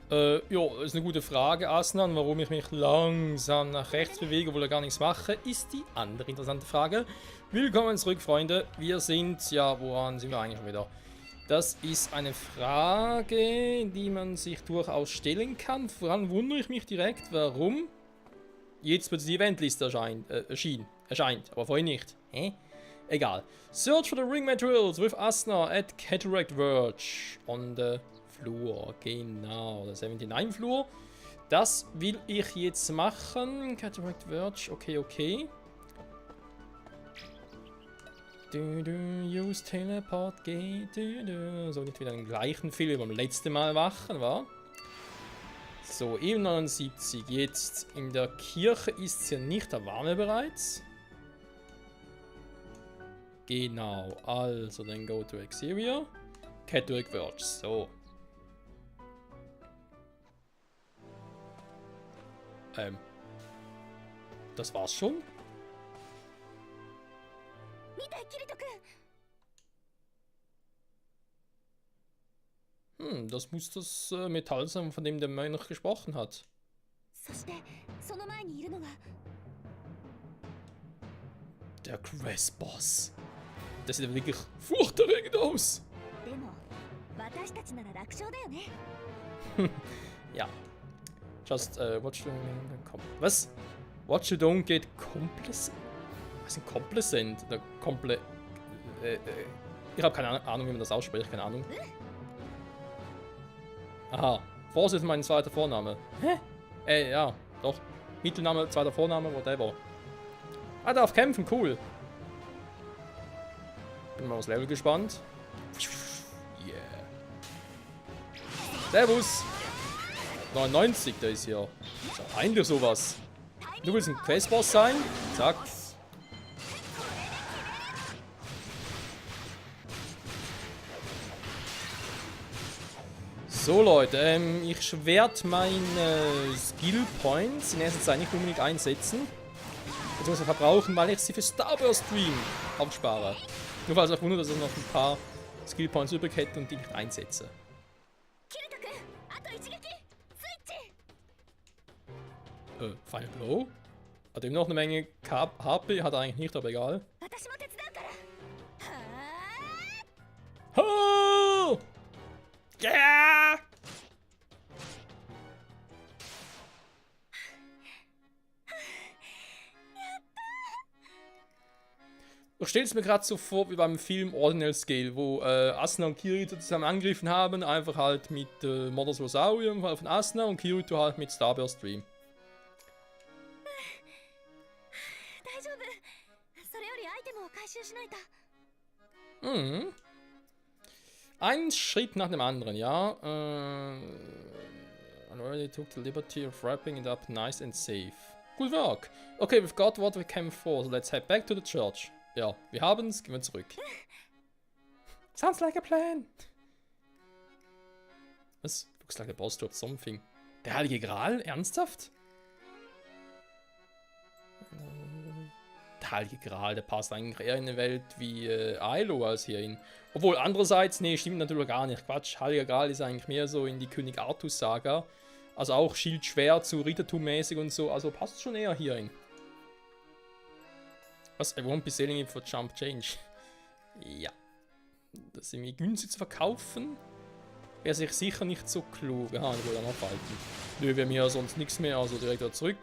Ja, das ist eine gute Frage, Asnan. Warum ich mich langsam nach rechts bewege, obwohl ich gar nichts mache, ist die andere interessante Frage. Willkommen zurück, Freunde. Wir sind, ja, woran sind wir eigentlich schon wieder? Das ist eine Frage, die man sich durchaus stellen kann. Voran wundere ich mich direkt, warum jetzt plötzlich die Eventliste erscheint, aber vorhin nicht. Hä? Egal. Search for the ring materials with Asna at Cataract Verge on the Flur. Genau, der 79 Flur. Das will ich jetzt machen. Cataract Verge, okay. Use Teleport, so nicht wieder den gleichen Film wie beim letzten Mal machen, wa? So, eben 79. Jetzt in der Kirche ist es ja nicht, da waren wir bereits. Genau, also dann go to Exterior. Cataract Verge, so. Das war's schon? Das muss das Metall sein, von dem der Mönch gesprochen hat. Der Quest-Boss. Das sieht wirklich furchterregend aus. Ja. Just watch the... Was? Watch you don't get complacent? Was sind complacent? Ich habe keine Ahnung, wie man das ausspricht, keine Ahnung. Aha. Vorsicht, mein zweiter Vorname. Hä? Ja, doch. Mittelname, zweiter Vorname, whatever. Ah, darf kämpfen, cool. Bin mal aufs Level gespannt. Yeah. Servus. 99, da ist hier. Ist ja peinlich sowas. Du willst ein Questboss sein? Zack. So Leute, ich werde meine Skill Points in erster Zeit nicht unbedingt einsetzen. Beziehungsweise verbrauchen, weil ich sie für Starburst Stream aufspare. Nur falls auch wundert, dass ich noch ein paar Skill Points übrig hätte und die nicht einsetze. Final Blow? Hat ihm noch eine Menge HP, hat er eigentlich nicht, aber egal. Oh! Yeah! Ich stelle es mir gerade so vor wie beim Film Ordinal Scale, wo Asuna und Kirito zusammen angegriffen haben, einfach halt mit Modern Rosaurium von Asuna und Kirito halt mit Starburst Dream. Mhm. Ein Schritt nach dem anderen, ja. I already took the liberty of wrapping it up nice and safe. Good work. Okay, we've got what we came for, so let's head back to the church. Ja, wir haben's, gehen wir zurück. Sounds like a plan. Was? Looks like a boss dropped something. Der Heilige Gral? Ernsthaft? Der Heilige Gral, der passt eigentlich eher in eine Welt wie Ailo als hierhin. Obwohl, andererseits, nee, stimmt natürlich gar nicht. Quatsch, Heiliger Gral ist eigentlich mehr so in die König Artus-Saga. Also auch Schild schwer zu Rittertum-mäßig und so. Also passt schon eher hierhin. Was? I won't be selling it for Jump Change. Ja. Das ist irgendwie günstig zu verkaufen. Wäre sich sicher nicht so klug. Aha, ich will dann aufhalten. Nö, wir haben ja sonst nichts mehr, also direkt wieder zurück.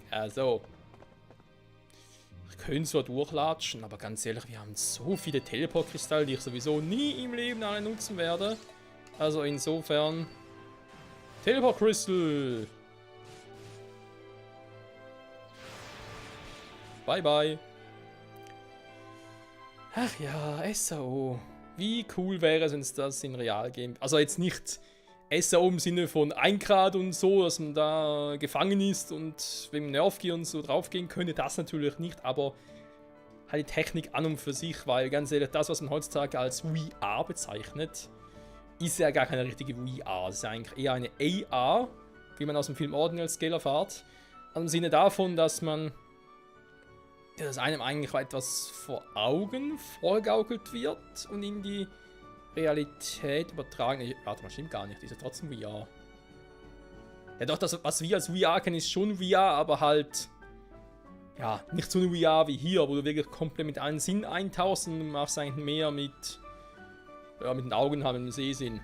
Also. Ich könnte zwar durchlatschen, aber ganz ehrlich, wir haben so viele Teleport-Kristalle, die ich sowieso nie im Leben alle nutzen werde. Also insofern. Teleport-Crystal! Bye bye. Ach ja, SAO. Wie cool wäre es, wenn es das in Real Game... Also jetzt nicht SAO im Sinne von 1 Grad und so, dass man da gefangen ist und wegen Nerfgear und so draufgehen könnte. Das natürlich nicht, aber halt die Technik an und für sich, weil ganz ehrlich, das, was man heutzutage als VR bezeichnet, ist ja gar keine richtige VR. Das ist ja eigentlich eher eine AR, wie man aus dem Film Ordinal Scale erfahrt. Im Sinne davon, dass man dass einem eigentlich etwas vor Augen vorgegaukelt wird und in die Realität übertragen. Warte mal, stimmt gar nicht. Die ist ja trotzdem VR. Ja doch, das, was wir als VR kennen, ist schon VR, aber halt... Ja, nicht so eine VR wie hier, wo du wirklich komplett mit allen Sinnen eintauchst und du machst eigentlich mehr mit... Ja, mit den Augen haben, mit dem Sehsinn.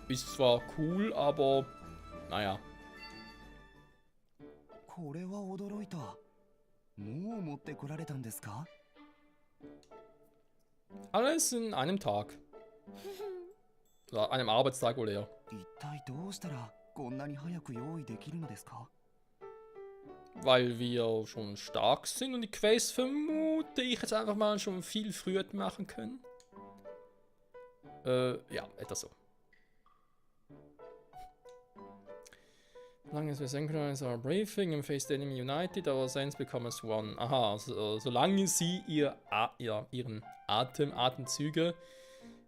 Ist zwar cool, aber... Naja. これは驚いた。もう持ってこられたんですか? Alles in einem Tag. Oder einem Arbeitstag wohl eher. 一体どうしたらこんなに早く用意できるのですか? Weil wir schon stark sind und die Quest vermute ich jetzt einfach mal schon viel früher machen können. Ja, etwas so. As long as we synchronize our briefing and face the enemy united, our sense becomes one. Aha, also, solange sie ihren Atemzüge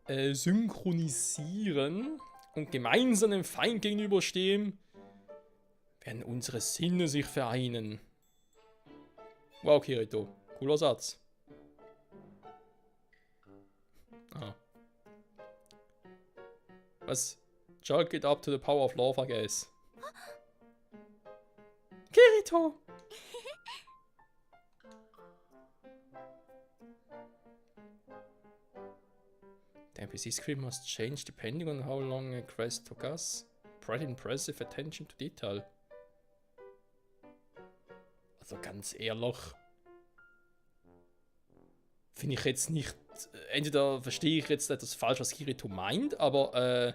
synchronisieren und gemeinsam dem Feind gegenüberstehen, werden unsere Sinne sich vereinen. Wow, Kirito. Cooler Satz. Ah. Was? Chalk it up to the power of love, I guess. Kirito! The NPC screen must change depending on how long a quest took us. Pretty impressive attention to detail. Also ganz ehrlich, finde ich jetzt nicht, entweder verstehe ich jetzt etwas falsch, was Kirito meint, aber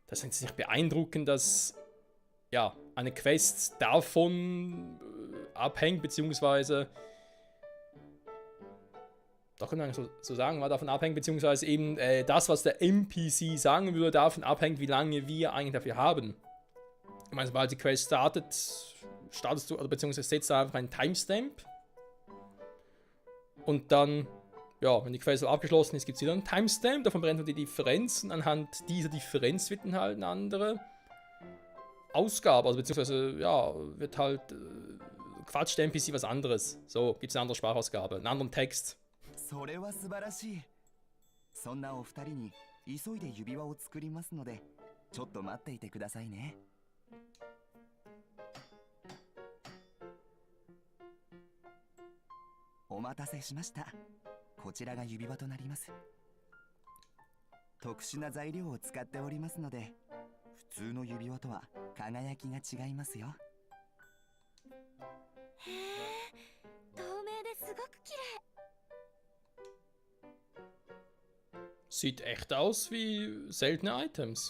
das ist nicht beeindruckend, dass ja, eine Quest davon abhängt, beziehungsweise da können wir eigentlich so sagen, war davon abhängt, beziehungsweise eben das, was der NPC sagen würde, davon abhängt, wie lange wir eigentlich dafür haben. Ich meine, sobald die Quest startest du, oder beziehungsweise setzt du einfach einen Timestamp und dann, ja, wenn die Quest abgeschlossen ist, gibt es wieder einen Timestamp, davon berechnet die Differenz und anhand dieser Differenz wird dann halt eine andere Ausgabe, also beziehungsweise, ja, wird halt quatscht der NPC was anderes. So, gibt es eine andere Sprachausgabe, einen anderen Text. それは素晴らしい。そんなお二人に急いで指輪を作りますので、ちょっと待っていてくださいね。お待たせしました。こちらが指輪となります。特殊な材料を使っておりますので、普通の指輪とは輝きが違いますよ。へえ、透明ですごく綺麗。Sieht echt aus wie seltene Items.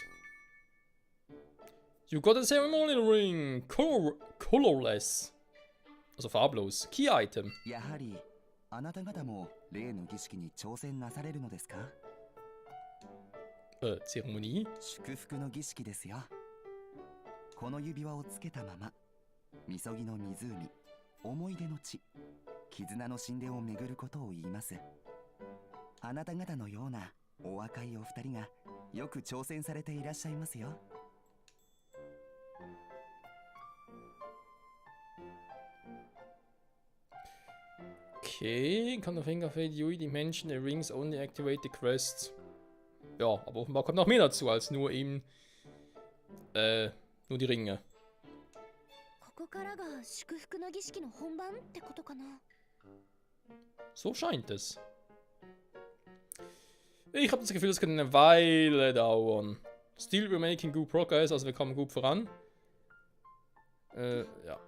You got a ceremonial ring. Colorless. Also farblos. Key Item. やはりあなた方も例の儀式に挑戦なされるのですか? Zeremonie? 祝福の儀式ですよ。この指輪をつけたまま、みそぎの湖、思い出の地、絆の神殿を巡ることを言います。あなた方のようなお若いお二人がよく挑戦されていらっしゃいますよ。Okay, kann der Finger fade Yui die Menschen, the rings only activate the quests. Ja, aber offenbar kommt noch mehr dazu als nur eben nur die Ringe. ここからが祝福の儀式の本番ってことかな。 So scheint es. Ich habe das Gefühl, das könnte eine Weile dauern. Still we're making good progress, also wir kommen gut voran. Ja.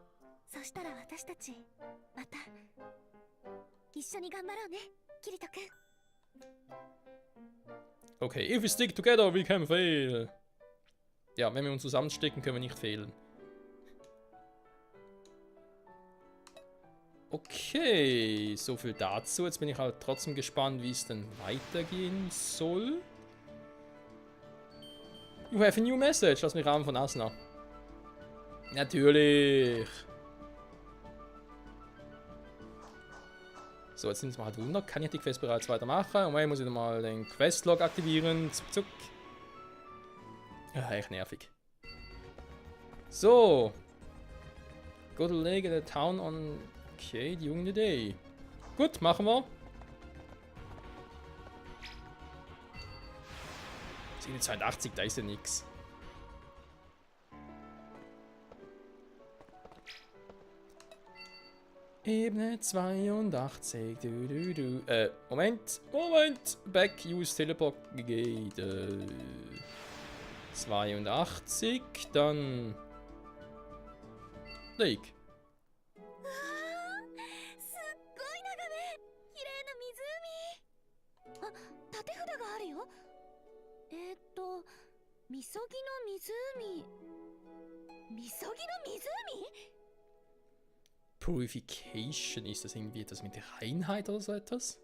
そしたら私たちまた一緒に頑張ろうね、キリト君。 Okay, if we stick together, we can fail. Ja, wenn wir uns zusammenstecken, können wir nicht fehlen. Okay, so viel dazu. Jetzt bin ich halt trotzdem gespannt, wie es denn weitergehen soll. You have a new message. Lass mich ran von Asna. Natürlich. So, jetzt sind es mal halt Wunder. Kann ich die Quest bereits weitermachen? Und ich muss wieder mal den Questlog aktivieren. Zuck, zuck. Ja, echt nervig. So. Go to Lake at the town on Okay, die junge Idee. Gut, machen wir. 82, da ist ja nix. Ebene 82. Moment. Back, use Teleport geht. 82, dann. Lake. すっごい眺め。綺麗な湖。あ、縦札があるよ。みそぎの湖。みそぎの湖？ Purification, ist das irgendwie etwas mit der Reinheit oder so etwas?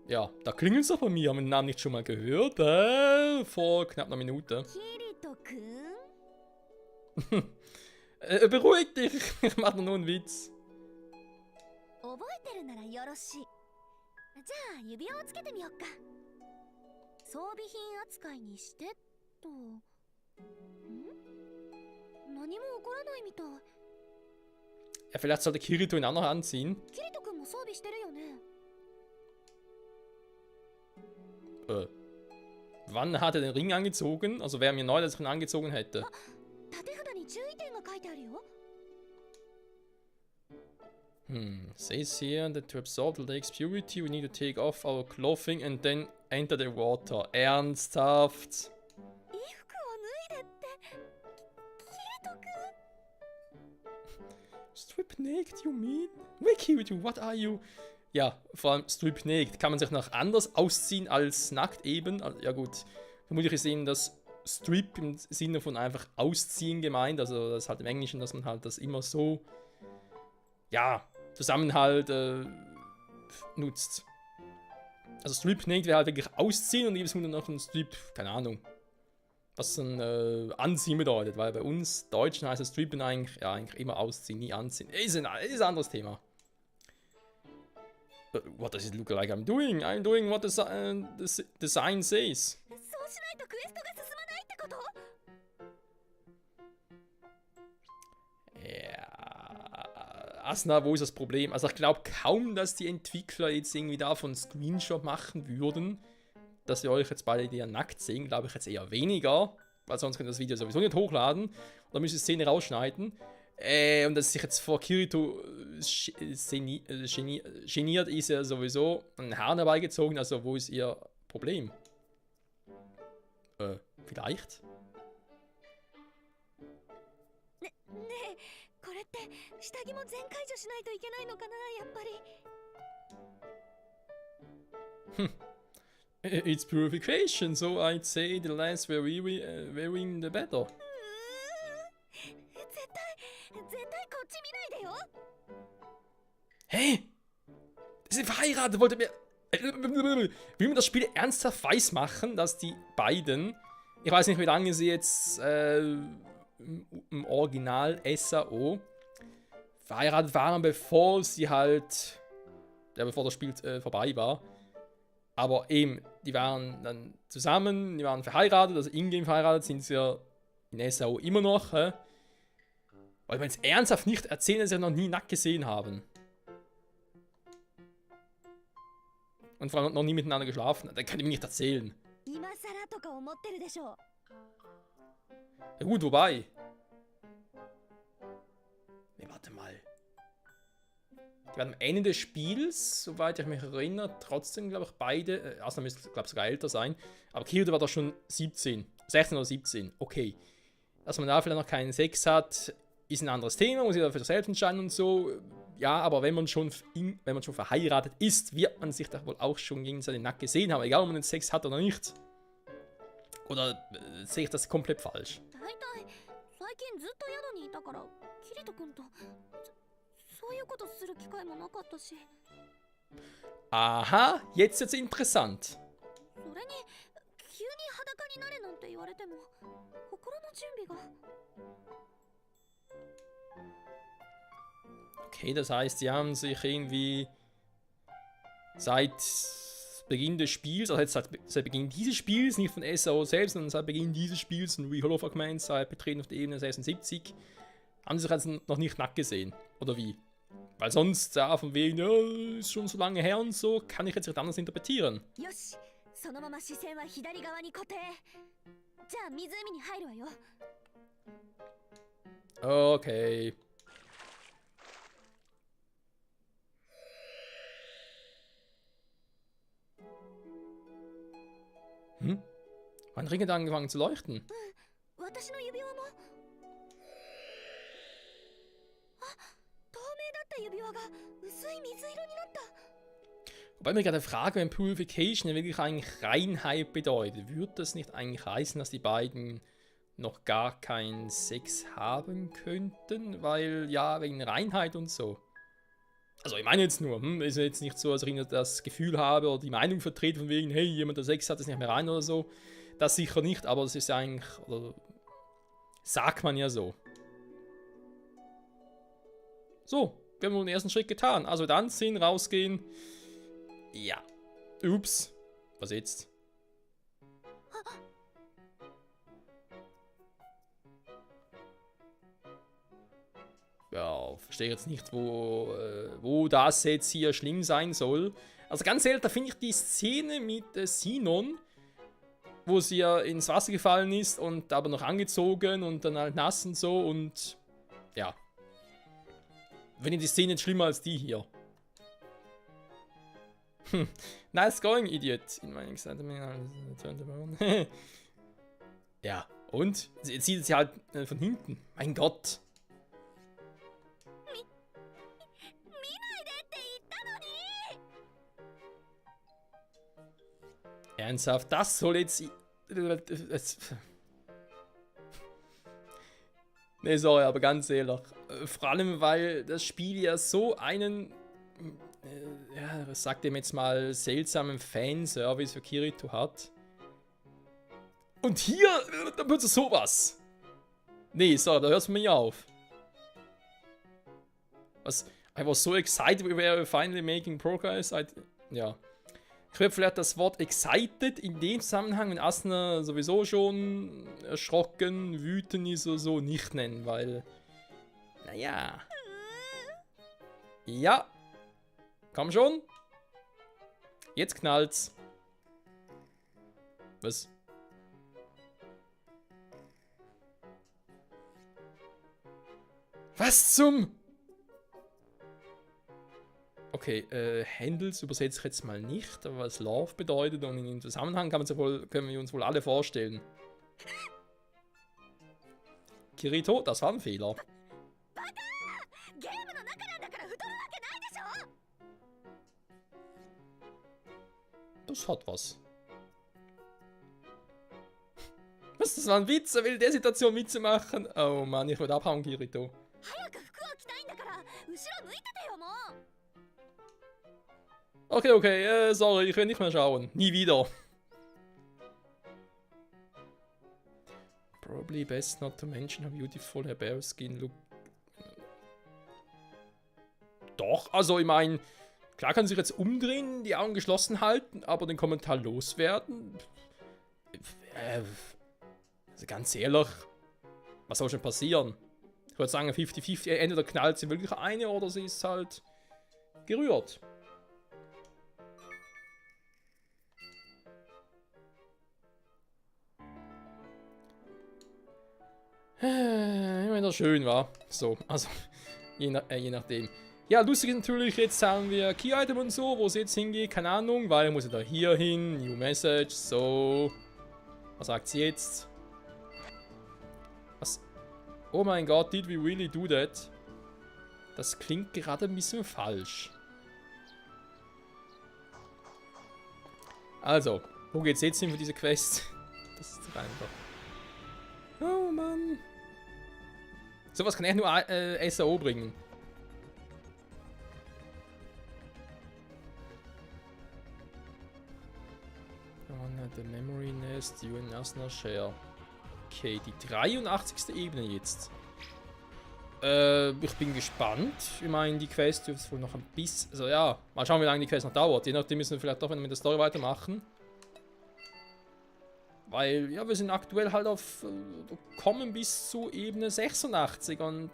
Ja, da klingelt es doch bei mir. Haben wir den Namen nicht schon mal gehört? Vor knapp einer Minute. Kirito-kun? Beruhig dich, ich mache nur einen Witz. 覚えてるならよろしい。じゃあ指輪をつけてみよっか。装備品扱いにしてと。何も起こらないみたい。Ja, vielleicht sollte Kirito ihn auch noch anziehen. キリト君も装備してるよね。Wann hat er den Ring angezogen? Also wäre mir neu, dass ich ihn angezogen hätte. 縦札に注意点が書いてあるよ。Says here that to absorb the lake's purity, we need to take off our clothing and then enter the water. Ernsthaft? 衣服を脱いでって。キリト君。Strip naked, you mean? Wait, Kirito, what are you? Ja, vor allem Strip naked. Kann man sich noch anders ausziehen als nackt eben? Ja gut, vermutlich ist eben das Strip im Sinne von einfach ausziehen gemeint. Also das ist halt im Englischen, dass man halt das immer so, ja, Zusammenhalt nutzt. Also Strip naked wäre halt wirklich ausziehen und gibt es noch einen Strip, keine Ahnung, was ein Anziehen bedeutet. Weil bei uns Deutschen heißt das Strippen eigentlich, ja, eigentlich immer ausziehen, nie anziehen. Ist ein anderes Thema. What does it look like I'm doing? I'm doing what the sign says. そうしないとクエストが進まないってこと？ Ja. Asna, wo ist das Problem? Also ich glaube kaum, dass die Entwickler jetzt irgendwie davon Screenshot machen würden, dass wir euch jetzt beide die nackt sehen. Glaube ich jetzt eher weniger, weil sonst könnt ihr das Video sowieso nicht hochladen. Und dann müsst ihr die Szene rausschneiden. Und dass sich jetzt vor Kirito geniert, ist er sowieso ein Hahn herbeigezogen. Also wo ist ihr Problem? Vielleicht? ねえ、これって下着も全解除しないといけないのかな、やっぱり。It's purification, so I'd say the less wearing the better. 絶対こっち見ないでよ。 Hey! Die sind verheiratet, wollte mir. Will man das Spiel ernsthaft weiß machen, dass die beiden. Ich weiß nicht, wie lange sie jetzt im Original SAO verheiratet waren, bevor sie halt. Ja, bevor das Spiel vorbei war. Aber eben, die waren dann zusammen, die waren verheiratet, also in-game verheiratet sind sie ja in SAO immer noch. Weil wir jetzt ernsthaft nicht erzählen, dass sie noch nie nackt gesehen haben. Und vor allem noch nie miteinander geschlafen. Dann kann ich mir nicht erzählen. Ja gut, wobei. Ne, warte mal. Die waren am Ende des Spiels, soweit ich mich erinnere, trotzdem, glaube ich, beide, Asna müsste, glaube ich, sogar älter sein, aber Kirito war doch schon 16 oder 17, okay. Dass man da vielleicht noch keinen Sex hat, ist ein anderes Thema, muss jeder für sich selbst entscheiden und so. Ja, aber wenn man schon verheiratet ist, wird man sich da wohl auch schon gegenseitig nackt gesehen haben, egal ob man den Sex hat oder nicht. Oder sehe ich das komplett falsch? Aha, jetzt wird's interessant. Okay, das heißt, sie haben sich irgendwie seit Beginn des Spiels, also jetzt seit Beginn dieses Spiels, nicht von SAO selbst, sondern seit Beginn dieses Spiels in Re-Hollow Fragment, seit Betreten auf der Ebene 76, Haben sie sich also noch nicht nackt gesehen? Oder wie? Weil sonst, ja, von wegen, ja, ist schon so lange her und so, kann ich jetzt nicht anders interpretieren. よし、そのまま視線は左側に固定。じゃあ湖に入るわよ。Okay. Hm? Mein Ring hat angefangen zu leuchten. 私の指輪も。あ、透明だった指輪が薄い水色になった。 Wobei ich mir gerade frage, wenn Purification wirklich eigentlich Reinheit bedeutet, würde das nicht eigentlich heißen, dass die beiden noch gar keinen Sex haben könnten? Weil, ja, wegen Reinheit und so. Also ich meine jetzt nur, ist jetzt nicht so, als ich das Gefühl habe oder die Meinung vertrete von wegen, hey, jemand, der Sex hat, ist nicht mehr rein oder so. Das sicher nicht, aber es ist ja eigentlich, oder sagt man ja so. So, wir haben wohl den ersten Schritt getan. Also dann ziehen, rausgehen. Ja. Ups. Was jetzt? Ja, verstehe jetzt nicht, wo das jetzt hier schlimm sein soll. Also ganz ehrlich, da finde ich die Szene mit Sinon, wo sie ja ins Wasser gefallen ist und aber noch angezogen und dann halt nass und so und ja. Finde ich die Szene jetzt schlimmer als die hier. Nice going, Idiot. In meinem ja, und? Jetzt sieht sie halt von hinten. Mein Gott. Ernsthaft, das soll jetzt... Ne, sorry, aber ganz ehrlich. Vor allem, weil das Spiel ja so einen... ja, was sagt dem jetzt mal, seltsamen Fanservice für Kirito hat. Und hier, da wird es sowas. Nee, so, da hört es mir auf. Was? I was so excited we were finally making progress. Ja. Ich würde vielleicht das Wort excited in dem Zusammenhang, wenn Asuna sowieso schon erschrocken, wütend ist oder so, nicht nennen, weil... Naja. Ja. Komm schon. Jetzt knallt's. Was? Was zum... Okay, Handles übersetze ich jetzt mal nicht, aber was Love bedeutet und in dem Zusammenhang können wir uns wohl alle vorstellen. Kirito, das war ein Fehler. Das hat was. Was, das war ein Witz? Er will in der Situation Witze machen? Oh Mann, ich würde abhauen, Kirito. Okay, sorry, ich will nicht mehr schauen. Nie wieder. Probably best not to mention how beautiful her bare skin look. Doch, also ich meine, klar kann sich jetzt umdrehen, die Augen geschlossen halten, aber den Kommentar loswerden. Also ganz ehrlich, was soll schon passieren? Ich würde sagen 50-50, entweder knallt sie wirklich eine oder sie ist halt gerührt. Wenn das schön war. So, also, je nachdem. Ja, lustig ist natürlich, jetzt haben wir Key-Item und so, wo es jetzt hingeht, keine Ahnung, weil muss ich da hier hin, New Message, so. Was sagt sie jetzt? Was? Oh mein Gott, did we really do that? Das klingt gerade ein bisschen falsch. Also, wo geht's jetzt hin für diese Quest? Das ist doch einfach. Oh Mann. Sowas kann echt nur SAO bringen. The Memory Nest, you and Asuna share. Okay, die 83. Ebene jetzt. Ich bin gespannt. Ich meine, die Quest dürfte wohl noch ein bisschen... Also ja, mal schauen, wie lange die Quest noch dauert. Je nachdem müssen wir vielleicht doch mit der Story weitermachen. Weil, ja, wir sind aktuell halt auf, kommen bis zu Ebene 86 und,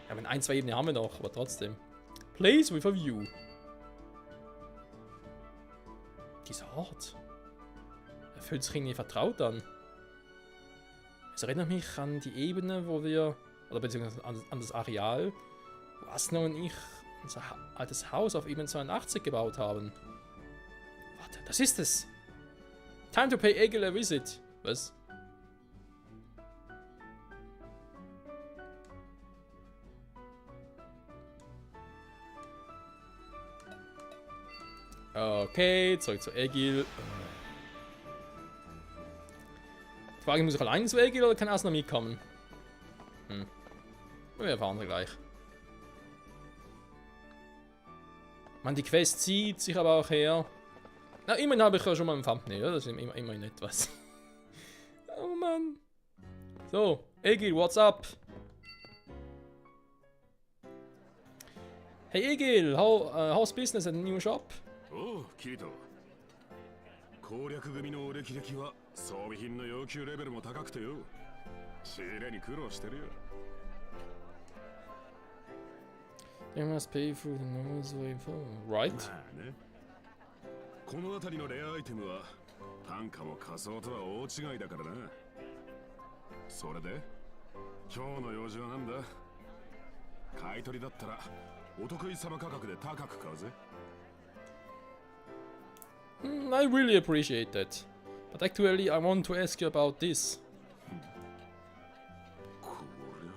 ja, wenn ein, zwei Ebenen haben wir noch, aber trotzdem. Place with a view. Dieser Ort. Er fühlt sich irgendwie vertraut an. Es erinnert mich an die Ebene, wo wir, oder beziehungsweise an das Areal, wo Asno und ich unser altes Haus auf Ebene 82 gebaut haben. Warte, das ist es. Time to pay Egil a visit. Was? Okay, zurück zu Egil. Die Frage, muss ich allein zu Egil oder kann Asna mitkommen? Wir erfahren gleich. Man, die Quest zieht sich aber auch her. Na, immerhin habe ich ja schon mal ein Thumbnail, oder? Das ist immerhin etwas. Oh Mann. So, Egil, what's up? Hey Egil, how's business at the new shop? おうキリト攻略組の俺歴は装備品の要求レベルも高くてよ仕入れに苦労してるよ You must pay through the nose way forward, right? まあねこの辺りのレアアイテムは単価も仮想とは大違いだからなそれで今日の用事はなんだ買い取りだったらお得意様価格で高く買うぜ I really appreciate that. But actually, I want to ask you about this. こり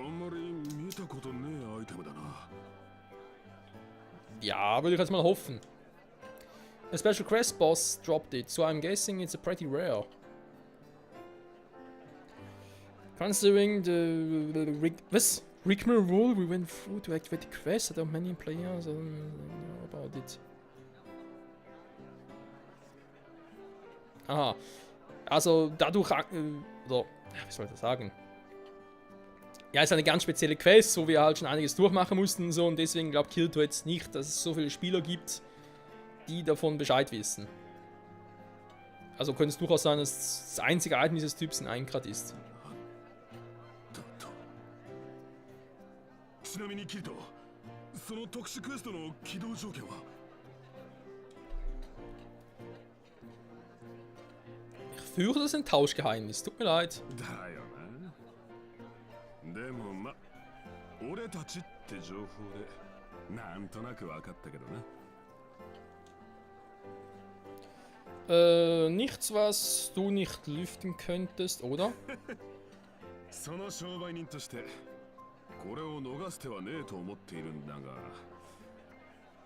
ゃあんまり見たことねえアイテムだな Ja, würde ich jetzt mal hoffen. A special quest boss dropped it, so I'm guessing it's a pretty rare. Considering the rigmarole we went through to activate the quest, I don't many players know about it. Aha. Also dadurch, oder, wie soll ich das sagen? Ja, es ist eine ganz spezielle Quest, wo wir halt schon einiges durchmachen mussten und so, und deswegen glaubt Kirito jetzt nicht, dass es so viele Spieler gibt, die davon Bescheid wissen. Also könnte es durchaus sein, dass das einzige Item dieses Typs ein Eingrad ist. ちなみにキリトその特殊クエストの起動条件は Ich fürchte, das ist ein Tauschgeheimnis. Tut mir leid. だよなでもま俺たちって情報でなんとなく分かったけどな Nichts, was du nicht lüften könntest, oder? その商売人としてこれを逃す手はねえと思っているんだが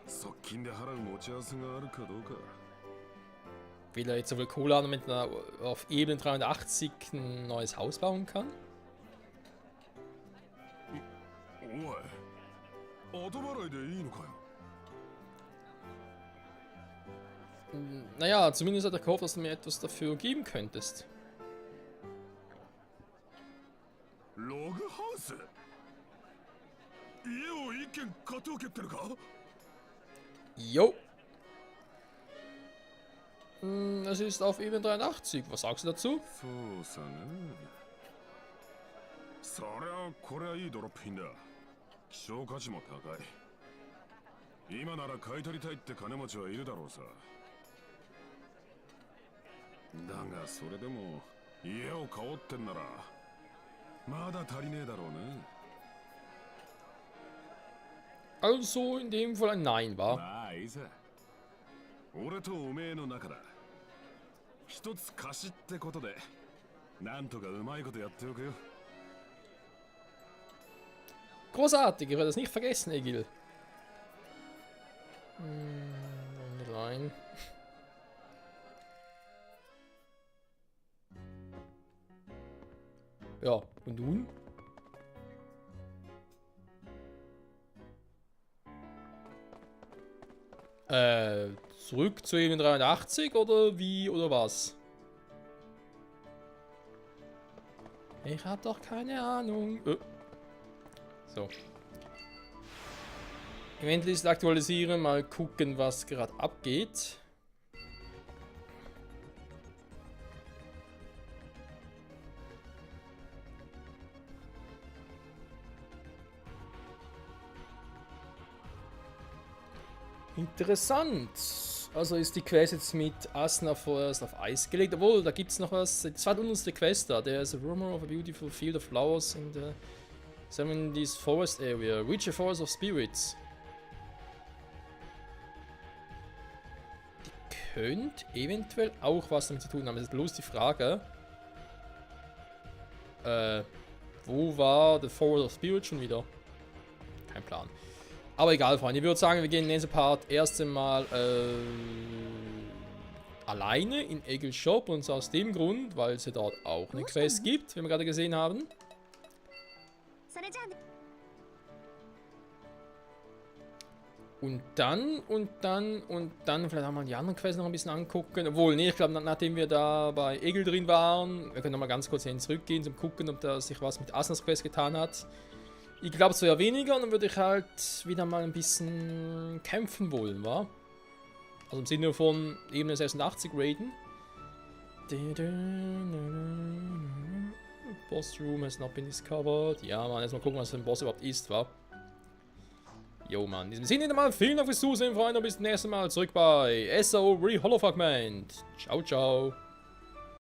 側近で払う持ち合わせがあるかどうか Will er jetzt so viel Kohle haben, damit er auf Ebene 380 ein neues Haus bauen kann? おい後払いでいいのかよ Naja, zumindest hat er gehofft, dass du mir etwas dafür geben könntest. ログハウス家を一軒買っておけってのか Jo. Es ist auf Ebene 83. Was sagst du dazu? そうさなそりゃこれはいいドロップ品だ希少価値も高い今なら買い取りたいって金持ちはいるだろうさだがそれでも家を買おうってんならまだ足りねえだろうな Also in dem Fall ein Nein, war. まあいいさ俺とおめえの中だ一つ貸しってことでなんとかうまいことやっておくよ Großartig, ich werde das nicht vergessen, Egil. Line. Ja, und nun? Zurück zu Ebene 83 oder wie oder was? Ich hab doch keine Ahnung. So. Eventlist aktualisieren, mal gucken, was gerade abgeht. Interessant. Also ist die Quest jetzt mit Asuna vorerst auf Eis gelegt. Obwohl, da gibt es noch was. Die zweitunterste Quest da. There's a rumor of a beautiful field of flowers in the 70s forest area. Reach a forest of spirits. Die könnte eventuell auch was damit zu tun haben. Das ist bloß die Frage. Wo war The Forest of Spirits schon wieder? Kein Plan. Aber egal, Freunde. Ich würde sagen, wir gehen in den nächsten Part erst einmal alleine in Egils Shop. Und zwar aus dem Grund, weil es ja dort auch eine Quest gibt, wie wir gerade gesehen haben. Und dann, vielleicht auch mal die anderen Quests noch ein bisschen angucken. Obwohl, nee, ich glaube, nachdem wir da bei Egil drin waren, wir können noch mal ganz kurz hin zurückgehen, zum gucken, ob da sich was mit Asunas Quest getan hat. Ich glaube es eher weniger, und dann würde ich halt wieder mal ein bisschen kämpfen wollen, wa? Also im Sinne von Ebene 86 raiden. Boss Room has not been discovered. Ja, man, erstmal gucken, was für ein Boss überhaupt ist, wa? Jo, Mann. In diesem Sinne mal vielen Dank fürs Zusehen, Freunde. Bis zum nächsten Mal zurück bei SAO Re-Holofragment. Ciao, ciao.